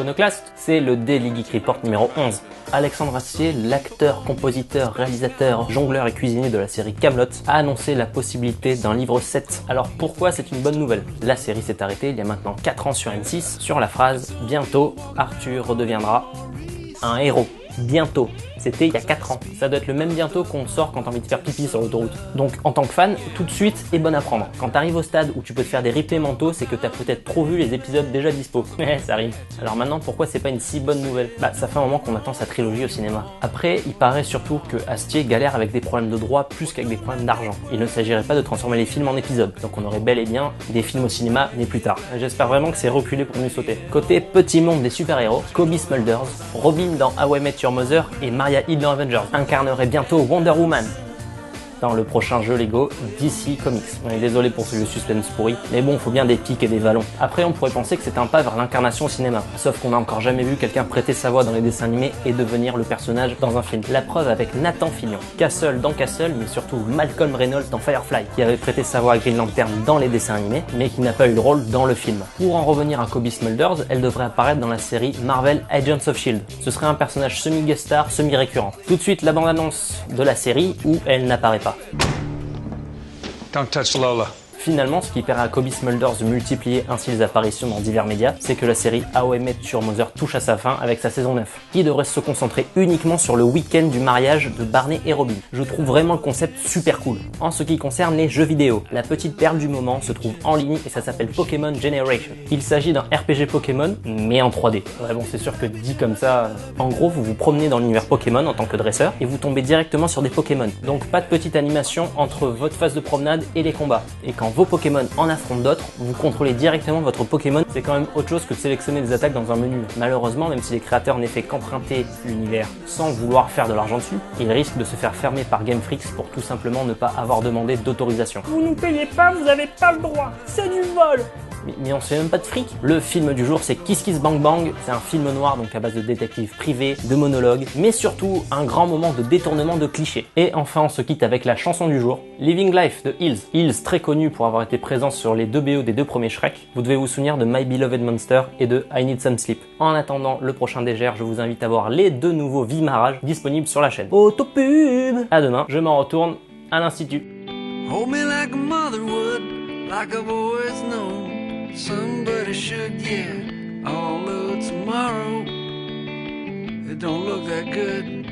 Iconoclast, c'est le Daily Geek Report numéro 11. Alexandre Astier, l'acteur, compositeur, réalisateur, jongleur et cuisinier de la série Kaamelott, a annoncé la possibilité d'un livre 7. Alors pourquoi c'est une bonne nouvelle? La série s'est arrêtée il y a maintenant 4 ans sur M6 sur la phrase « Bientôt, Arthur redeviendra un héros ». Bientôt. C'était il y a 4 ans. Ça doit être le même bientôt qu'on sort quand t'as envie de faire pipi sur l'autoroute. Donc en tant que fan, tout de suite est bon à prendre. Quand t'arrives au stade où tu peux te faire des replays mentaux, c'est que t'as peut-être trop vu les épisodes déjà dispo. Ça arrive. Alors maintenant, pourquoi c'est pas une si bonne nouvelle? Bah ça fait un moment qu'on attend sa trilogie au cinéma. Après, il paraît surtout que Astier galère avec des problèmes de droit plus qu'avec des problèmes d'argent. Il ne s'agirait pas de transformer les films en épisodes. Donc on aurait bel et bien des films au cinéma, mais plus tard. J'espère vraiment que c'est reculé pour mieux sauter. Côté petit monde des super-héros, Cobie Smulders, Robin dans How I Met Your Mother et Maria Hill dans Avengers incarnerait bientôt Wonder Woman dans le prochain jeu Lego DC Comics. On est désolé pour ce jeu suspense pourri, mais bon, faut bien des pics et des vallons. Après, on pourrait penser que c'est un pas vers l'incarnation au cinéma, sauf qu'on n'a encore jamais vu quelqu'un prêter sa voix dans les dessins animés et devenir le personnage dans un film. La preuve avec Nathan Fillion, Castle dans Castle, mais surtout Malcolm Reynolds dans Firefly, qui avait prêté sa voix à Green Lantern dans les dessins animés, mais qui n'a pas eu le rôle dans le film. Pour en revenir à Cobie Smulders, elle devrait apparaître dans la série Marvel Agents of S.H.I.E.L.D. Ce serait un personnage semi-guest star, semi-récurrent. Tout de suite, la bande-annonce de la série où elle n'apparaît pas. Don't touch Lola. Finalement, ce qui permet à Cobie Smulders de multiplier ainsi les apparitions dans divers médias, c'est que la série How I Met Your Mother touche à sa fin avec sa saison 9, qui devrait se concentrer uniquement sur le week-end du mariage de Barney et Robin. Je trouve vraiment le concept super cool. En ce qui concerne les jeux vidéo, la petite perle du moment se trouve en ligne et ça s'appelle Pokémon Generation. Il s'agit d'un RPG Pokémon, mais en 3D. Ouais bon, c'est sûr que dit comme ça, en gros, vous vous promenez dans l'univers Pokémon en tant que dresseur et vous tombez directement sur des Pokémon. Donc pas de petite animation entre votre phase de promenade et les combats. Et quand vos Pokémon en affrontent d'autres, vous contrôlez directement votre Pokémon. C'est quand même autre chose que de sélectionner des attaques dans un menu. Malheureusement, même si les créateurs n'aient fait qu'emprunter l'univers sans vouloir faire de l'argent dessus, ils risquent de se faire fermer par Game Freak pour tout simplement ne pas avoir demandé d'autorisation. Vous nous payez pas, vous avez pas le droit, c'est du vol! Mais on se fait même pas de fric. Le film du jour, c'est Kiss Kiss Bang Bang. C'est un film noir, donc à base de détectives privés, de monologues, mais surtout un grand moment de détournement de clichés. Et enfin, on se quitte avec la chanson du jour, Living Life de Hills. Hills, très connu pour avoir été présent sur les 2 BO des 2 premiers Shrek. Vous devez vous souvenir de My Beloved Monster et de I Need Some Sleep. En attendant le prochain DGR, je vous invite à voir les 2 nouveaux Vimarages disponibles sur la chaîne. Autopub! À demain, je m'en retourne à l'Institut. Hold me like a mother would, like I've always known. Somebody should, yeah. Although tomorrow it don't look that good.